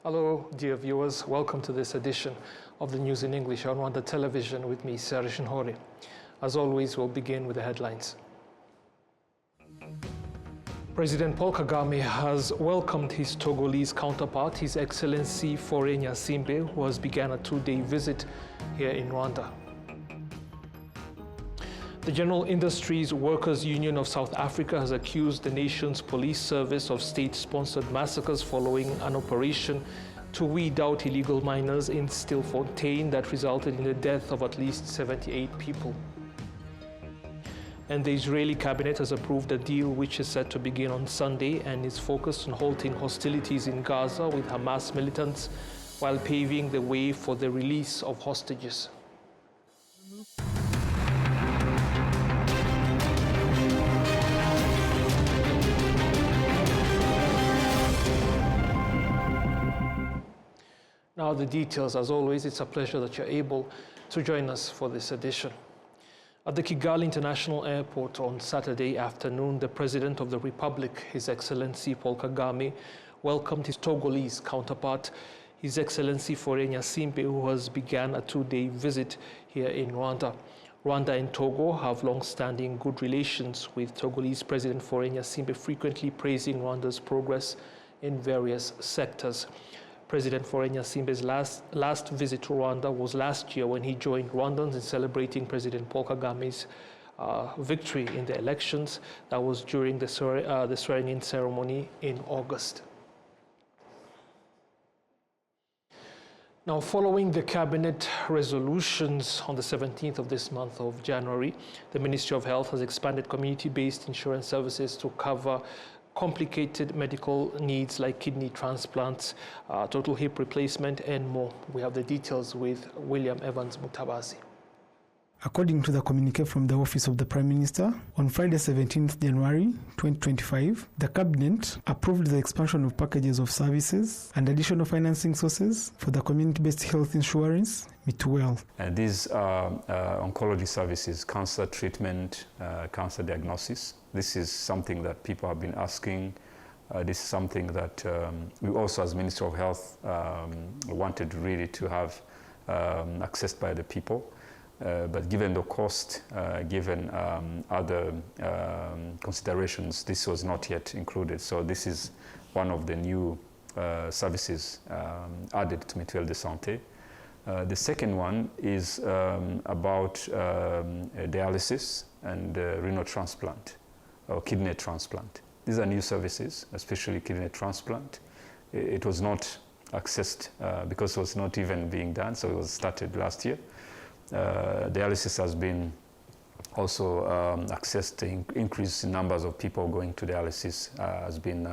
Hello, dear viewers. Welcome to this edition of the News in English on Rwanda Television with me, Serge Nhore. As always, we'll begin with the headlines. President Paul Kagame has welcomed his Togolese counterpart, His Excellency Faure Gnassingbe, who has begun a two-day visit here in Rwanda. The General Industries Workers Union of South Africa has accused the nation's police service of state-sponsored massacres following an operation to weed out illegal miners in Stilfontein that resulted in the death of at least 78 people. And the Israeli cabinet has approved a deal which is set to begin on Sunday and is focused on halting hostilities in Gaza with Hamas militants while paving the way for the release of hostages. Now the details. As always, it's a pleasure that you're able to join us for this edition. At the Kigali International Airport on Saturday afternoon, the President of the Republic, His Excellency Paul Kagame, welcomed his Togolese counterpart, His Excellency Faure Gnassingbe, who has begun a two-day visit here in Rwanda. Rwanda and Togo have long-standing good relations, with Togolese President Faure Gnassingbe frequently praising Rwanda's progress in various sectors. President Faure Gnassingbe's last visit to Rwanda was last year when he joined Rwandans in celebrating President Paul Kagame's victory in the elections. That was during the swearing-in ceremony in August. Now, following the cabinet resolutions on the 17th of this month of January, the Ministry of Health has expanded community-based insurance services to cover complicated medical needs like kidney transplants, total hip replacement, and more. We have the details with William Evans Mutabazi. According to the communique from the Office of the Prime Minister, on Friday 17th January 2025, the Cabinet approved the expansion of packages of services and additional financing sources for the community-based health insurance, Mituwell. These are oncology services, cancer treatment, cancer diagnosis. This is something that people have been asking. This is something that we also, as Minister of Health, wanted really to have accessed by the people. But given the cost, given other considerations, this was not yet included. So this is one of the new services added to Mutuelle de Santé. The second one is about dialysis and renal transplant or kidney transplant. These are new services, especially kidney transplant. It was not accessed because it was not even being done, so it was started last year. Dialysis has been also accessed. The increase in numbers of people going to dialysis has been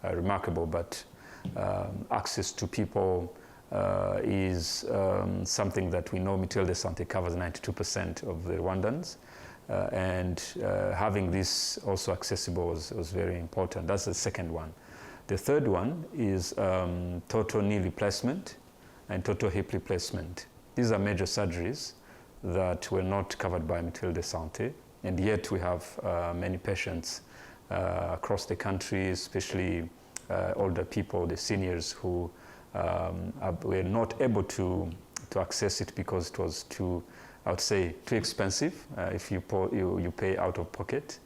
remarkable, but access to people is something that we know Mutuelle de Santé covers 92% of the Rwandans, and having this also accessible was very important. That's the second one. The third one is total knee replacement and total hip replacement. These are major surgeries that were not covered by Mutuelle de Santé, and yet we have many patients across the country, especially older people, the seniors, who were not able to access it because it was too, I would say, too expensive if you pay out of pocket.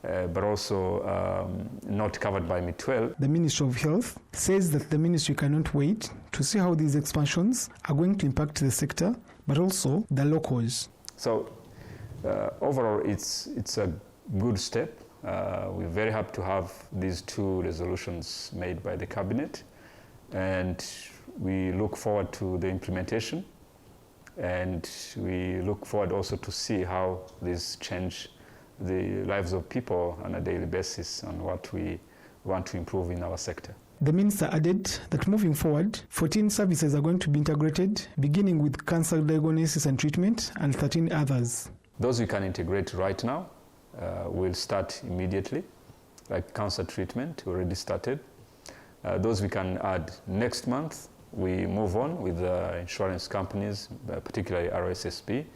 But also not covered by Mutuelle. The Ministry of Health says that the ministry cannot wait to see how these expansions are going to impact the sector, but also the locals. So overall, it's a good step. We're very happy to have these two resolutions made by the Cabinet, and we look forward to the implementation, and we look forward also to see how this change the lives of people on a daily basis and what we want to improve in our sector. The minister added that moving forward, 14 services are going to be integrated, beginning with cancer diagnosis and treatment and 13 others. Those we can integrate right now will start immediately, like cancer treatment, we already started. Those we can add next month. We move on with insurance companies, particularly RSSB.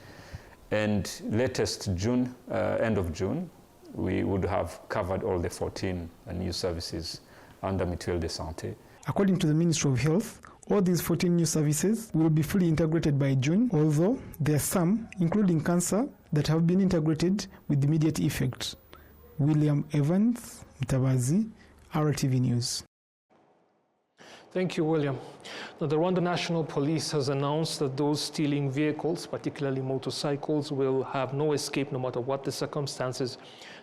And latest June, end of June, we would have covered all the 14 new services under Mutuelle de Santé. According to the Ministry of Health, all these 14 new services will be fully integrated by June, although there are some, including cancer, that have been integrated with immediate effect. William Evans, Mtabazi, RwandaTV News. Thank you, William. Now, the Rwanda National Police has announced that those stealing vehicles, particularly motorcycles, will have no escape no matter what the circumstances.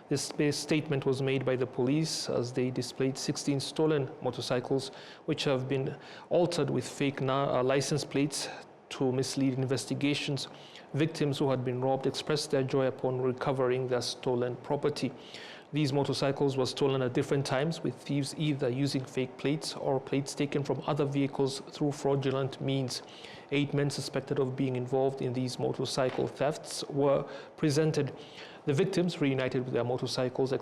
This statement was made by the police as they displayed 16 stolen motorcycles, which have been altered with fake license plates to mislead investigations. Victims who had been robbed expressed their joy upon recovering their stolen property. These motorcycles were stolen at different times, with thieves either using fake plates or plates taken from other vehicles through fraudulent means. 8 men suspected of being involved in these motorcycle thefts were presented. The victims, reunited with their motorcycles,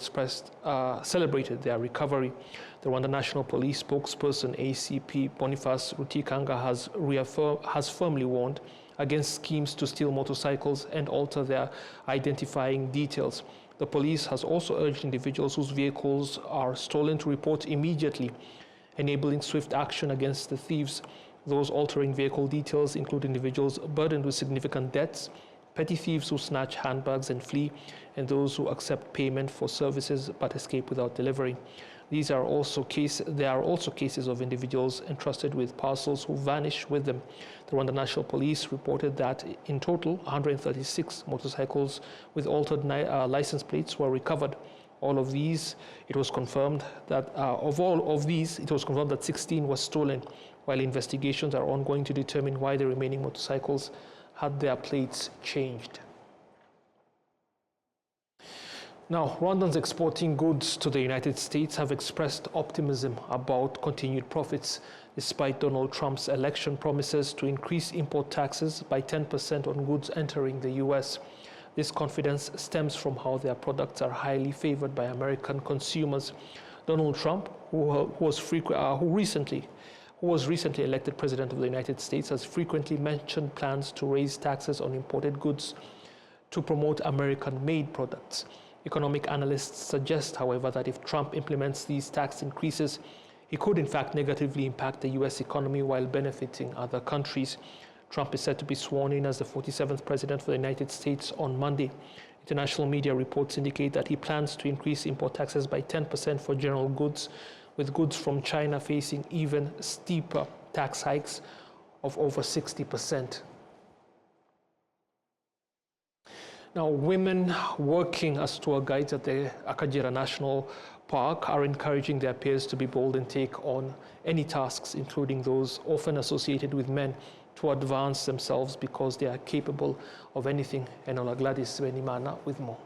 celebrated their recovery. The Rwanda National Police spokesperson ACP Boniface Rutikanga has firmly warned against schemes to steal motorcycles and alter their identifying details. The police has also urged individuals whose vehicles are stolen to report immediately, enabling swift action against the thieves. Those altering vehicle details include individuals burdened with significant debts, petty thieves who snatch handbags and flee, and those who accept payment for services but escape without delivering. There are also cases of individuals entrusted with parcels who vanish with them. The Rwanda National Police reported that in total, 136 motorcycles with altered license plates were recovered. All of these, it was confirmed that of all of these, it was confirmed that 16 were stolen, while investigations are ongoing to determine why the remaining motorcycles had their plates changed. Now, Rwandans exporting goods to the United States have expressed optimism about continued profits, despite Donald Trump's election promises to increase import taxes by 10% on goods entering the U.S. This confidence stems from how their products are highly favored by American consumers. Donald Trump, who was recently elected president of the United States, has frequently mentioned plans to raise taxes on imported goods to promote American-made products. Economic analysts suggest, however, that if Trump implements these tax increases, he could in fact negatively impact the U.S. economy while benefiting other countries. Trump is set to be sworn in as the 47th president of the United States on Monday. International media reports indicate that he plans to increase import taxes by 10% for general goods, with goods from China facing even steeper tax hikes of over 60%. Now, women working as tour guides at the Akagera National Park are encouraging their peers to be bold and take on any tasks, including those often associated with men, to advance themselves because they are capable of anything. Enola Gladys Benimana with more.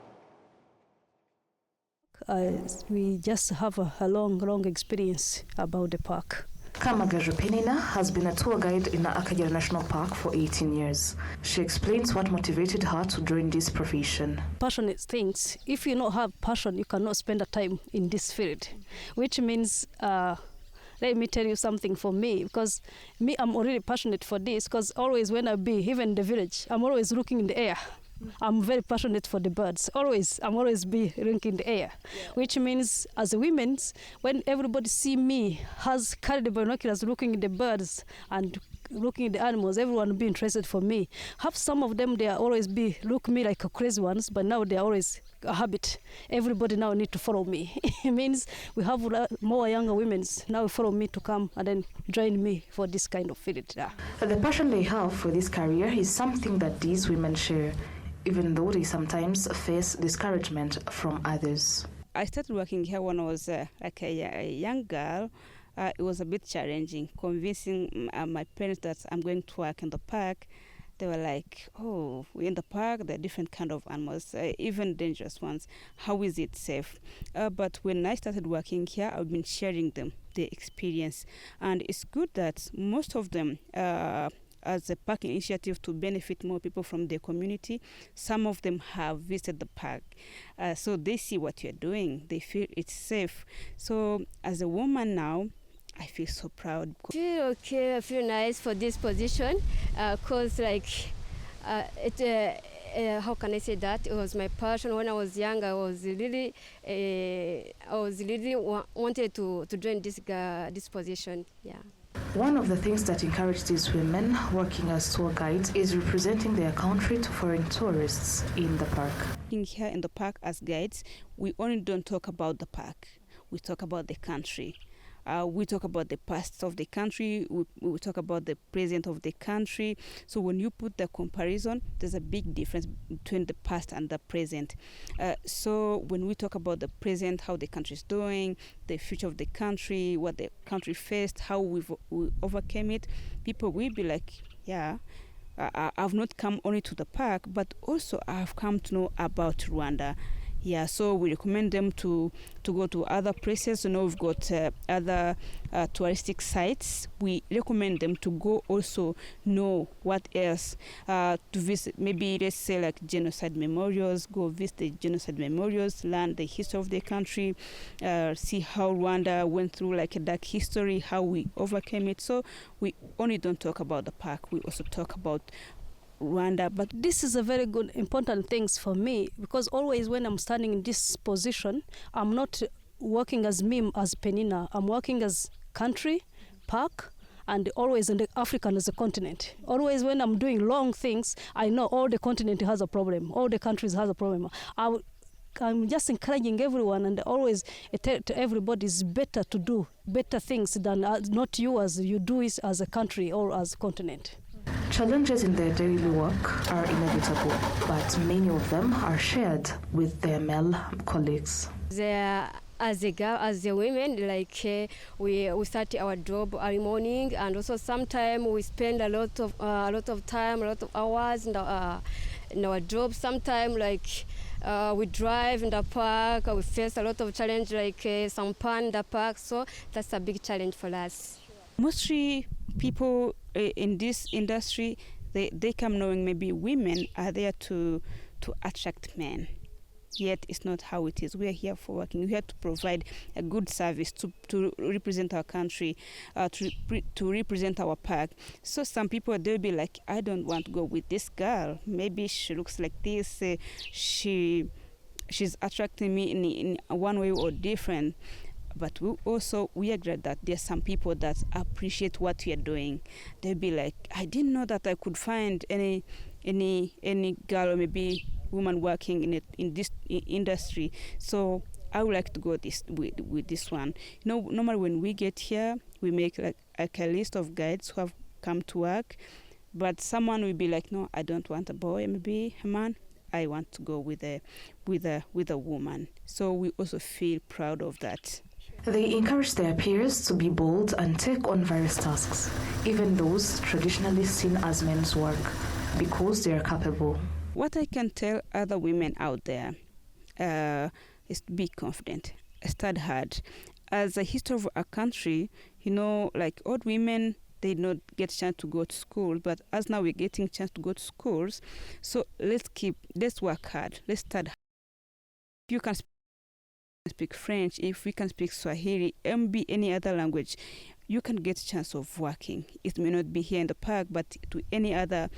We just have a long experience about the park. Kamagaju Penina has been a tour guide in the Akagera National Park for 18 years. She explains what motivated her to join this profession. Passionate things. If you don't have passion, you cannot spend the time in this field, which means, let me tell you something for me, because me, I'm already passionate for this, because always when I be, even in the village, I'm always looking in the air. I'm very passionate for the birds. I'm always be looking in the air, which means as a woman, when everybody see me has carried the binoculars looking at the birds and looking at the animals, everyone be interested for me. Have some of them, they always be look me like a crazy ones, but now they're always a habit. Everybody now need to follow me. It means we have more younger women now follow me to come and then join me for this kind of field. The passion they have for this career is something that these women share, even though they sometimes face discouragement from others. I started working here when I was like a young girl. It was a bit challenging, convincing my parents that I'm going to work in the park. They were like, oh, we're in the park, there are different kind of animals, even dangerous ones. How is it safe? But when I started working here, I've been sharing them, the experience. And it's good that most of them as a park initiative to benefit more people from their community. Some of them have visited the park. So they see what you're doing. They feel it's safe. So as a woman now, I feel so proud. I feel okay, I feel nice for this position because how can I say that? It was my passion. When I was young, I was really wanted to join this position. Yeah. One of the things that encouraged these women working as tour guides is representing their country to foreign tourists in the park. Here in the park as guides, we only don't talk about the park. We talk about the country. We talk about the past of the country. We talk about the present of the country. So when you put the comparison, there's a big difference between the past and the present. So when we talk about the present, how the country is doing, the future of the country, what the country faced, how we overcame it, people will be like, yeah, I've not come only to the park, but also I've come to know about Rwanda. Yeah, so we recommend them to go to other places. You know, we've got other touristic sites. We recommend them to go also know what else, to visit, maybe let's say like genocide memorials, go visit the genocide memorials, learn the history of the country, see how Rwanda went through like a dark history, how we overcame it. So we only don't talk about the park, we also talk about Rwanda. But this is a very good, important things for me, because always when I'm standing in this position, I'm not working as me, as Penina. I'm working as country, park, and always in the African as a continent. Always when I'm doing long things, I know all the continent has a problem, all the countries has a problem. I'm just encouraging everyone, and always to everybody, it's better to do better things than not you as you do it as a country or as a continent. Challenges in their daily work are inevitable, but many of them are shared with their male colleagues. As a women, like we start our job early morning, and also sometimes we spend a lot of time, a lot of hours in our job. Sometimes like we drive in the park, we face a lot of challenge, like some pan in the park. So that's a big challenge for us. Mostly people in this industry, they come knowing maybe women are there to attract men. Yet it's not how it is. We are here for working. We're here to provide a good service, to represent our country, to represent our park. So some people, they'll be like, I don't want to go with this girl. Maybe she looks like this. She's attracting me in one way or different. But we are glad that there's some people that appreciate what we are doing. They'll be like, I didn't know that I could find any girl or maybe woman working in this industry. So I would like to go with this one. You know, normally when we get here, we make like a list of guides who have come to work. But someone will be like, no, I don't want a boy, maybe a man. I want to go with a woman. So we also feel proud of that. They encourage their peers to be bold and take on various tasks, even those traditionally seen as men's work, because they are capable. What I can tell other women out there is to be confident, study hard. As a history of our country, you know, like old women, they not get a chance to go to school, but as now we're getting a chance to go to schools, so let's work hard, let's study hard. If you can speak French, if we can speak Swahili, maybe any other language, you can get a chance of working. It may not be here in the park, but to any other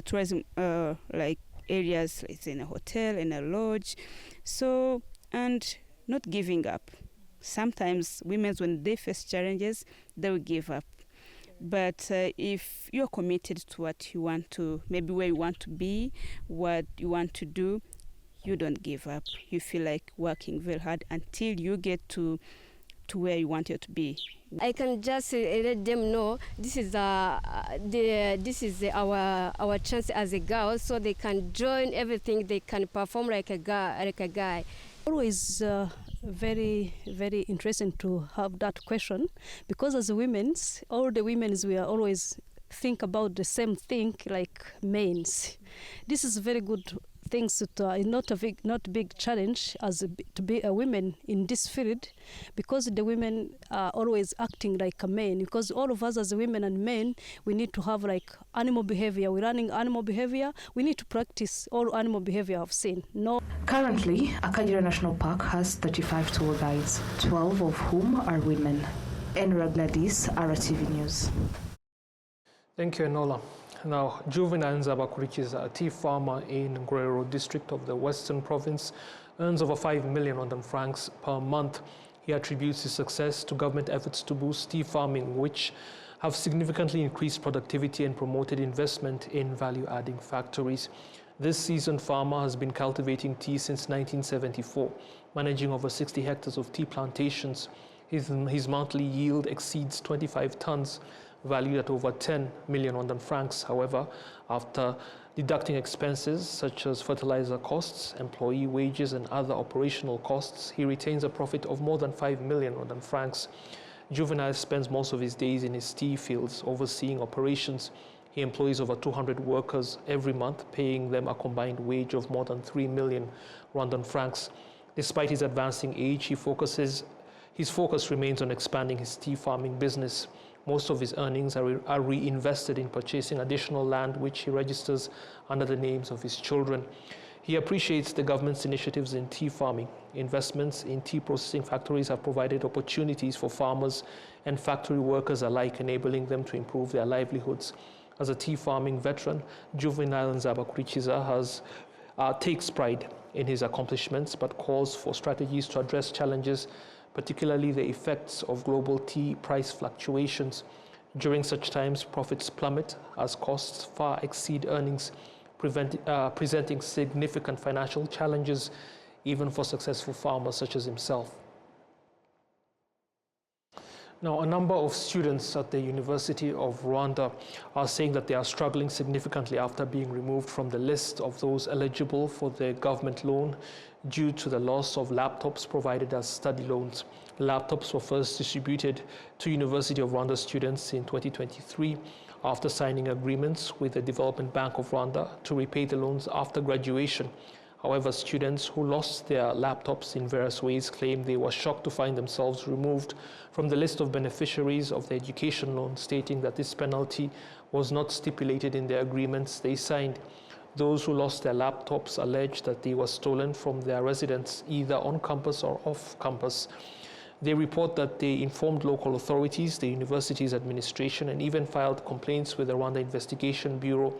tourism like areas, it's in a hotel, in a lodge. So, and not giving up. Sometimes women, when they face challenges, they will give up. But if you're committed to what you want to, maybe where you want to be, what you want to do, you don't give up. You feel like working very hard until you get to where you want it to be. I can just let them know this is our chance as a girl, so they can join everything. They can perform like a guy. Always very, very interesting to have that question, because as women's, all the women's, we are always think about the same thing like men's. This is very good things that not a big challenge to be a woman in this field, because the women are always acting like a man. Because all of us as women and men, we need to have like animal behavior. We're running animal behavior. We need to practice all animal behavior I've seen. No. Currently, Akagera National Park has 35 tour guides, 12 of whom are women. Enra Gladys, RwandaTV News. Thank you, Enola. Now, Juvenile Nzabakurikiza, a tea farmer in Ngororero district of the Western Province, earns over 5 million Rwandan francs per month. He attributes his success to government efforts to boost tea farming, which have significantly increased productivity and promoted investment in value-adding factories. This seasoned farmer has been cultivating tea since 1974, managing over 60 hectares of tea plantations. His monthly yield exceeds 25 tons, valued at over 10 million Rwandan francs. However, after deducting expenses such as fertilizer costs, employee wages, and other operational costs, he retains a profit of more than 5 million Rwandan francs. Juvenile spends most of his days in his tea fields, overseeing operations. He employs over 200 workers every month, paying them a combined wage of more than 3 million Rwandan francs. Despite his advancing age, his focus remains on expanding his tea farming business. Most of his earnings are reinvested in purchasing additional land, which he registers under the names of his children. He appreciates the government's initiatives in tea farming. Investments in tea processing factories have provided opportunities for farmers and factory workers alike, enabling them to improve their livelihoods. As a tea farming veteran, Juvenile Nzabakurikiza takes pride in his accomplishments, but calls for strategies to address challenges, particularly the effects of global tea price fluctuations. During such times, profits plummet as costs far exceed earnings, presenting significant financial challenges even for successful farmers such as himself. Now, a number of students at the University of Rwanda are saying that they are struggling significantly after being removed from the list of those eligible for the government loan due to the loss of laptops provided as study loans. Laptops were first distributed to University of Rwanda students in 2023 after signing agreements with the Development Bank of Rwanda to repay the loans after graduation. However, students who lost their laptops in various ways claim they were shocked to find themselves removed from the list of beneficiaries of the education loan, stating that this penalty was not stipulated in the agreements they signed. Those who lost their laptops allege that they were stolen from their residence, either on campus or off campus. They report that they informed local authorities, the university's administration, and even filed complaints with the Rwanda Investigation Bureau,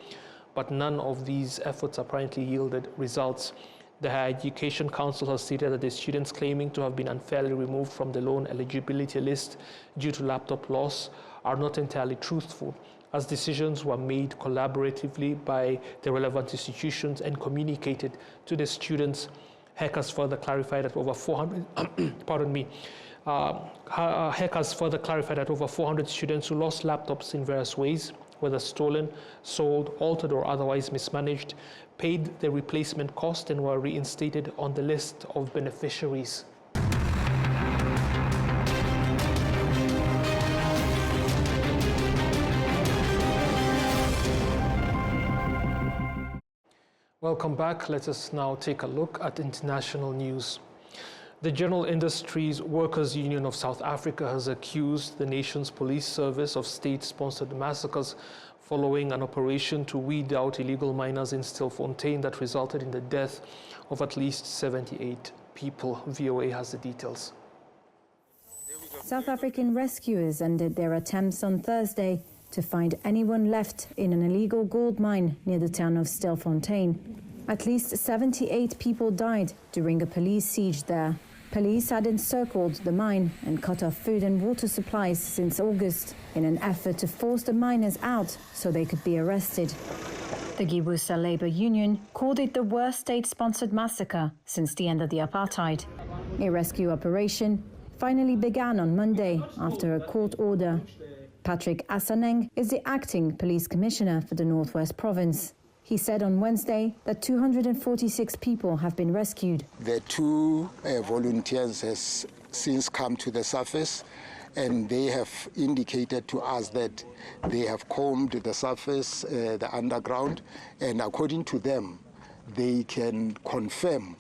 but none of these efforts apparently yielded results. The Higher Education Council has stated that the students claiming to have been unfairly removed from the loan eligibility list due to laptop loss are not entirely truthful, as decisions were made collaboratively by the relevant institutions and communicated to the students. HEC has further clarified that over 400 HEC has further clarified that over 400 students who lost laptops in various ways, whether stolen, sold, altered, or otherwise mismanaged, paid the replacement cost and were reinstated on the list of beneficiaries. Welcome back. Let us now take a look at international news. The General Industries Workers' Union of South Africa has accused the nation's police service of state-sponsored massacres following an operation to weed out illegal miners in Stilfontein that resulted in the death of at least 78 people. VOA has the details. South African rescuers ended their attempts on Thursday to find anyone left in an illegal gold mine near the town of Stilfontein. At least 78 people died during a police siege there. Police had encircled the mine and cut off food and water supplies since August in an effort to force the miners out so they could be arrested. The Gibusa Labour Union called it the worst state-sponsored massacre since the end of the apartheid. A rescue operation finally began on Monday after a court order. Patrick Asaneng is the acting police commissioner for the Northwest Province. He said on Wednesday that 246 people have been rescued. The two volunteers has since come to the surface, and they have indicated to us that they have combed the surface, the underground, and according to them, they can confirm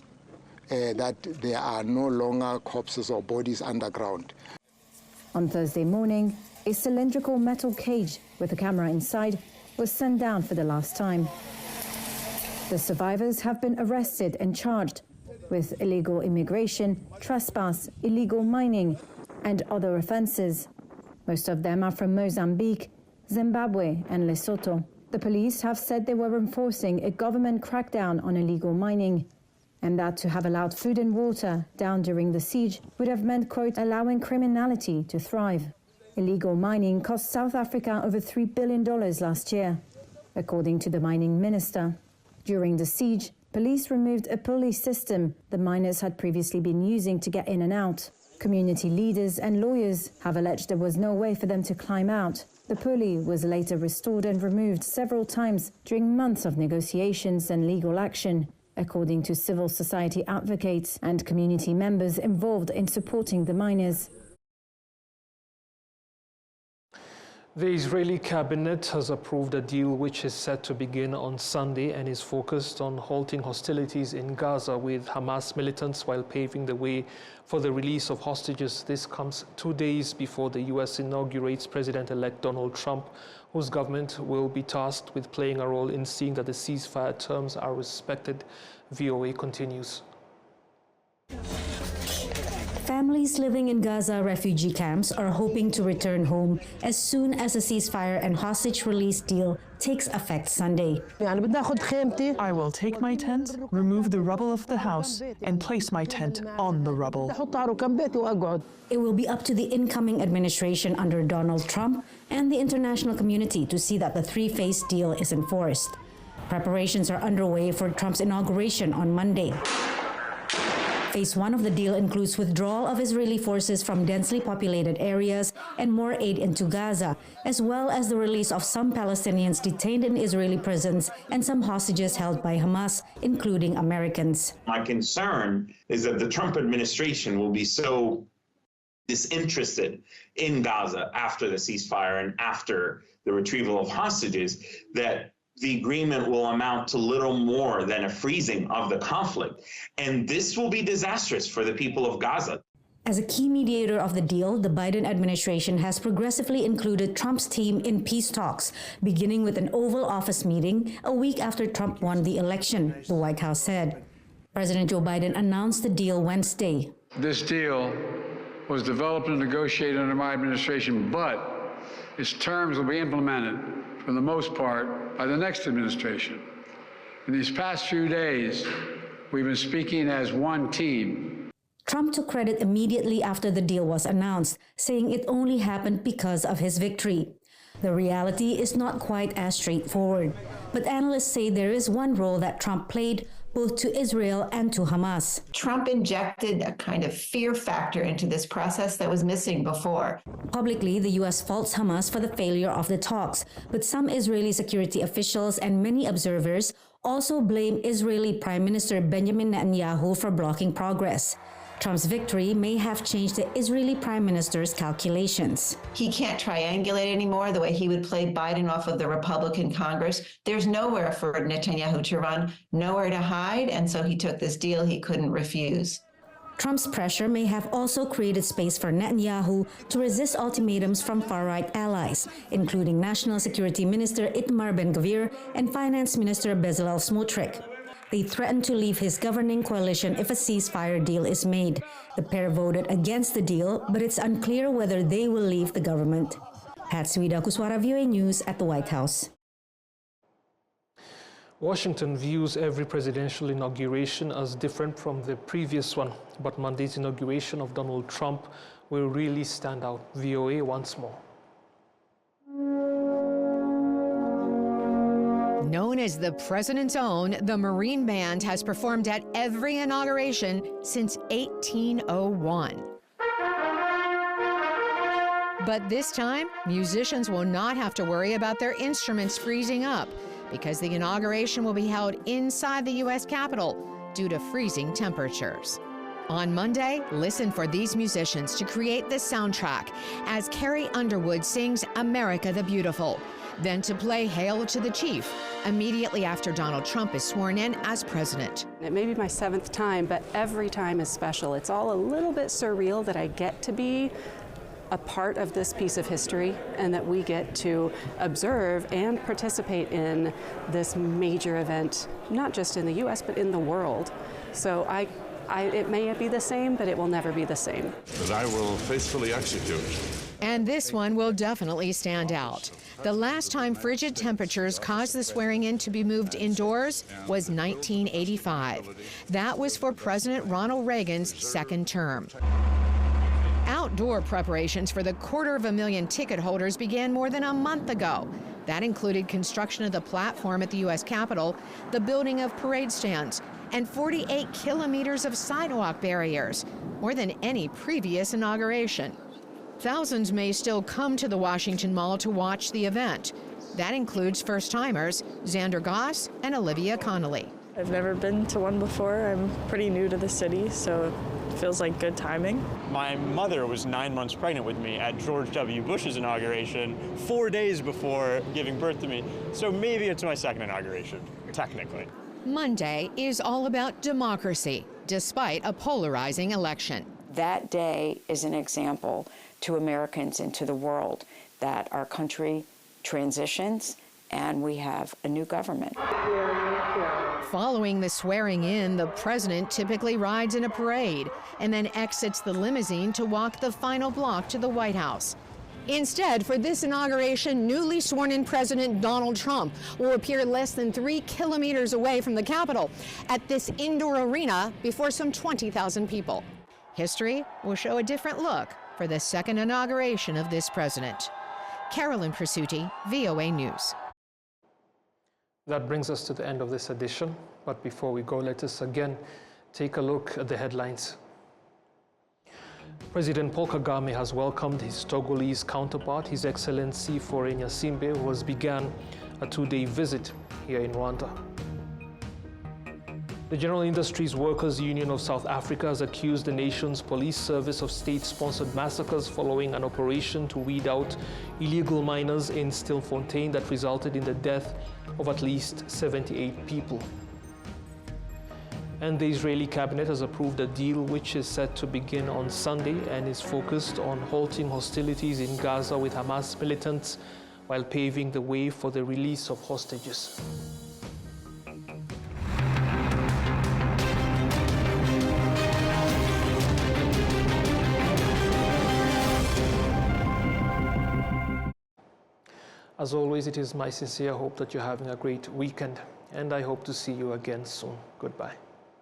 that there are no longer corpses or bodies underground. On Thursday morning, a cylindrical metal cage with a camera inside was sent down for the last time. The survivors have been arrested and charged with illegal immigration, trespass, illegal mining, and other offences. Most of them are from Mozambique, Zimbabwe, and Lesotho. The police have said they were enforcing a government crackdown on illegal mining, and that to have allowed food and water down during the siege would have meant, quote, allowing criminality to thrive. Illegal mining cost South Africa over $3 billion last year, according to the mining minister. During the siege, police removed a pulley system the miners had previously been using to get in and out. Community leaders and lawyers have alleged there was no way for them to climb out. The pulley was later restored and removed several times during months of negotiations and legal action, according to civil society advocates and community members involved in supporting the miners. The Israeli cabinet has approved a deal which is set to begin on Sunday and is focused on halting hostilities in Gaza with Hamas militants while paving the way for the release of hostages. This comes 2 days before the U.S. inaugurates President-elect Donald Trump, whose government will be tasked with playing a role in seeing that the ceasefire terms are respected. VOA continues. Families living in Gaza refugee camps are hoping to return home as soon as a ceasefire and hostage release deal takes effect Sunday. I will take my tent, remove the rubble of the house, and place my tent on the rubble. It will be up to the incoming administration under Donald Trump and the international community to see that the three-phase deal is enforced. Preparations are underway for Trump's inauguration on Monday. Phase 1 of the deal includes withdrawal of Israeli forces from densely populated areas and more aid into Gaza, as well as the release of some Palestinians detained in Israeli prisons and some hostages held by Hamas, including Americans. My concern is that the Trump administration will be so disinterested in Gaza after the ceasefire and after the retrieval of hostages that the agreement will amount to little more than a freezing of the conflict. And this will be disastrous for the people of Gaza. As a key mediator of the deal, the Biden administration has progressively included Trump's team in peace talks, beginning with an Oval Office meeting a week after Trump won the election, the White House said. President Joe Biden announced the deal Wednesday. This deal was developed and negotiated under my administration, but its terms will be implemented, for the most part, by the next administration. In these past few days, we've been speaking as one team. Trump took credit immediately after the deal was announced, saying it only happened because of his victory. The reality is not quite as straightforward, but analysts say there is one role that Trump played both to Israel and to Hamas. Trump injected a kind of fear factor into this process that was missing before. Publicly, the U.S. faults Hamas for the failure of the talks, but some Israeli security officials and many observers also blame Israeli Prime Minister Benjamin Netanyahu for blocking progress. Trump's victory may have changed the Israeli Prime Minister's calculations. He can't triangulate anymore the way he would play Biden off of the Republican Congress. There's nowhere for Netanyahu to run, nowhere to hide, and so he took this deal he couldn't refuse. Trump's pressure may have also created space for Netanyahu to resist ultimatums from far-right allies, including National Security Minister Itamar Ben-Gvir and Finance Minister Bezalel Smotrich. They threatened to leave his governing coalition if a ceasefire deal is made. The pair voted against the deal, but it's unclear whether they will leave the government. Hatsuida Kuswara, VOA News at the White House. Washington views every presidential inauguration as different from the previous one, but Monday's inauguration of Donald Trump will really stand out. VOA once more. Known as the President's Own, the Marine Band has performed at every inauguration since 1801. But this time, musicians will not have to worry about their instruments freezing up because the inauguration will be held inside the U.S. Capitol due to freezing temperatures. On Monday, listen for these musicians to create the soundtrack as Carrie Underwood sings America the Beautiful, then to play Hail to the Chief immediately after Donald Trump is sworn in as president. It may be my 7th time, but every time is special. It's all a little bit surreal that I get to be a part of this piece of history and that we get to observe and participate in this major event, not just in the U.S., but in the world. So it may be the same, but it will never be the same. That I will faithfully execute And this one will definitely stand out. The last time frigid temperatures caused the swearing-in to be moved indoors was 1985. That was for President Ronald Reagan's second term. Outdoor preparations for the 250,000 ticket holders began more than a month ago. That included construction of the platform at the U.S. Capitol, the building of parade stands, and 48 kilometers of sidewalk barriers, more than any previous inauguration. Thousands may still come to the Washington Mall to watch the event. That includes first-timers Xander Goss and Olivia Connolly. I've never been to one before. I'm pretty new to the city, so it feels like good timing. My mother was 9 months pregnant with me at George W. Bush's inauguration, 4 days before giving birth to me. So maybe it's my second inauguration, technically. Monday is all about democracy, despite a polarizing election. That day is an example to Americans and to the world that our country transitions and we have a new government. Following the swearing in, the president typically rides in a parade and then exits the limousine to walk the final block to the White House. Instead, for this inauguration, newly sworn-in President Donald Trump will appear less than 3 kilometers away from the Capitol at this indoor arena before some 20,000 people. History will show a different look for the second inauguration of this president. Carolyn Presutti, VOA News. That brings us to the end of this edition. But before we go, let us again take a look at the headlines. President Paul Kagame has welcomed his Togolese counterpart, His Excellency Faure Gnassingbe, who has begun a 2-day visit here in Rwanda. The General Industries Workers Union of South Africa has accused the nation's police service of state-sponsored massacres following an operation to weed out illegal miners in Stilfontein that resulted in the death of at least 78 people. And the Israeli cabinet has approved a deal which is set to begin on Sunday and is focused on halting hostilities in Gaza with Hamas militants while paving the way for the release of hostages. As always, it is my sincere hope that you're having a great weekend, and I hope to see you again soon. Goodbye.